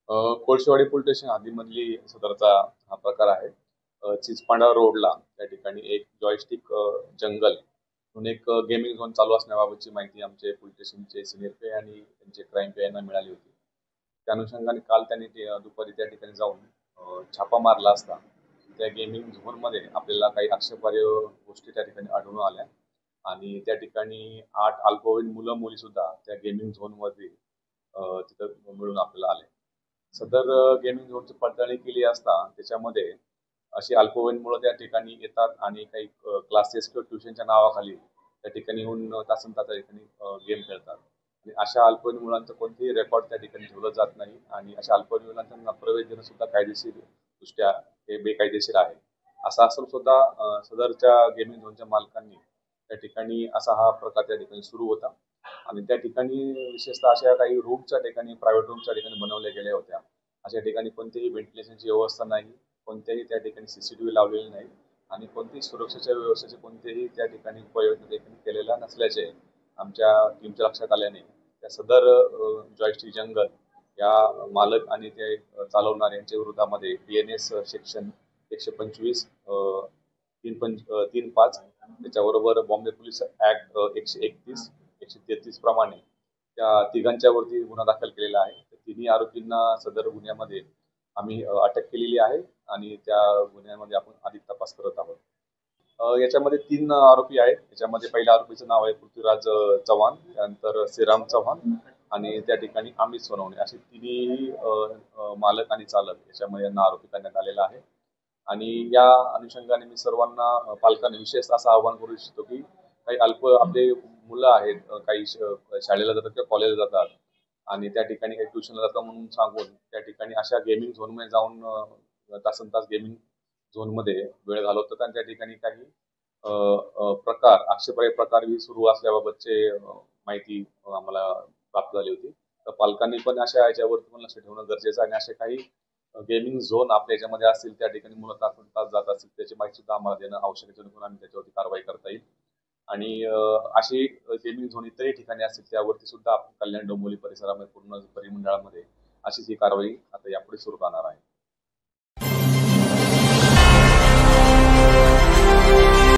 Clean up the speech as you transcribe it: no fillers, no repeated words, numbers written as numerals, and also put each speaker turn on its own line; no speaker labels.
Kolshewadi police station हद्दीमधली सदरचा हा प्रकार आहे. चिचपांडा रोडला त्या ठिकाणी एक जॉयस्टिक जंगल म्हणून एक गेमिंग झोन चालू असण्याबाबतची माहिती आमचे पोलीस स्टेशनचे सिनियर पी आणि त्यांचे क्राईम पी यांना मिळाली होती. त्या अनुषंगाने काल त्यांनी दुपारी त्या ठिकाणी जाऊन छापा मारला असता त्या गेमिंग झोनमध्ये आपल्याला काही आक्षेपार्ह गोष्टी त्या ठिकाणी आढळून आल्या आणि त्या ठिकाणी 8 अल्पवयीन मुलं मुली सुद्धा त्या गेमिंग झोनमध्ये तिथं मिळून आपल्याला आले. सदर गेमिंग झोनची पडताळणी केली असता त्याच्यामध्ये अशी अल्पवयीन मुलं त्या ठिकाणी येतात आणि काही क्लासेस किंवा ट्युशनच्या नावाखाली त्या ठिकाणी येऊन तासन-तास त्या ठिकाणी गेम खेळतात. आणि अशा अल्पवयीन मुलांचं कोणतेही रेकॉर्ड त्या ठिकाणी ठेवलं जात नाही आणि अशा अल्पवयीन मुलांना प्रवेश देणं सुद्धा कायदेशीर दृष्ट्या हे बेकायदेशीर आहे. असं असून सुद्धा सदरच्या गेमिंग झोनच्या मालकांनी त्या ठिकाणी असा हा प्रकार त्या ठिकाणी सुरू होता आणि त्या ठिकाणी विशेषतः अशा काही रूमच्या ठिकाणी प्रायव्हेट रूमच्या ठिकाणी बनवल्या गेल्या होत्या. अशा ठिकाणी कोणतीही व्हेंटिलेशनची व्यवस्था नाही, कोणत्याही त्या ठिकाणी सीसीटीव्ही लावलेले नाही आणि कोणतीही सुरक्षेच्या व्यवस्थेचे कोणतेही त्या ठिकाणी उपाययोजना देखील केलेल्या नसल्याचे आमच्या टीमच्या लक्षात आल्याने त्या सदर जॉयस्टिक जंगल या मालक आणि ते चालवणारे यांच्या विरोधामध्ये BNS सेक्शन 125 3-5 त्याच्याबरोबर बॉम्बे पोलीस ऍक्ट 131 133 प्रमाणे त्या तिघांच्यावरती गुन्हा दाखल केलेला आहे. तिन्ही आरोपींना सदर गुन्ह्यामध्ये आम्ही अटक केलेली आहे आणि त्या गुन्ह्यामध्ये आपण अधिक तपास करत आहोत. याच्यामध्ये 3 आरोपी आहेत. याच्यामध्ये पहिल्या आरोपीचं नाव आहे पृथ्वीराज चव्हाण, त्यानंतर श्रीराम चव्हाण आणि त्या ठिकाणी अमित सोनवणे असे तिन्ही मालक आणि चालक याच्यामध्ये यांना आरोपी करण्यात आलेला आहे. आणि या अनुषंगाने मी सर्वांना पालकांना विशेष असं आवाहन करू इच्छितो की काही आपले मुलं आहेत, काही शाळेला जातात किंवा कॉलेजला जातात आणि त्या ठिकाणी काही ट्युशनला जातात म्हणून सांगून त्या ठिकाणी अशा गेमिंग झोनमध्ये जाऊन तासनतास गेमिंग झोनमध्ये वेळ घालवतात आणि त्या ठिकाणी काही प्रकार आक्षेपार्ह प्रकार सुरू असल्याबाबतचे माहिती आम्हाला प्राप्त झाली होती. तर पालकांनी पण अशा याच्यावरती पण लक्ष ठेवणं गरजेचं आहे आणि असे काही गेमिंग झोन आपल्या याच्यामध्ये असतील त्या ठिकाणी मुलं तास जात असतील त्याची माहिती सुद्धा आम्हाला देणं आवश्यक आहे जेणेकरून आम्ही त्याच्यावरती कारवाई करता येईल. आणि अशी गेमिंग झोन इतरही ठिकाणी असतील त्यावरती सुद्धा आपण कल्याण डोंबिवली परिसरामध्ये पूर्ण परिमंडळामध्ये अशीच ही कारवाई आता यापुढे सुरू राहणार आहे.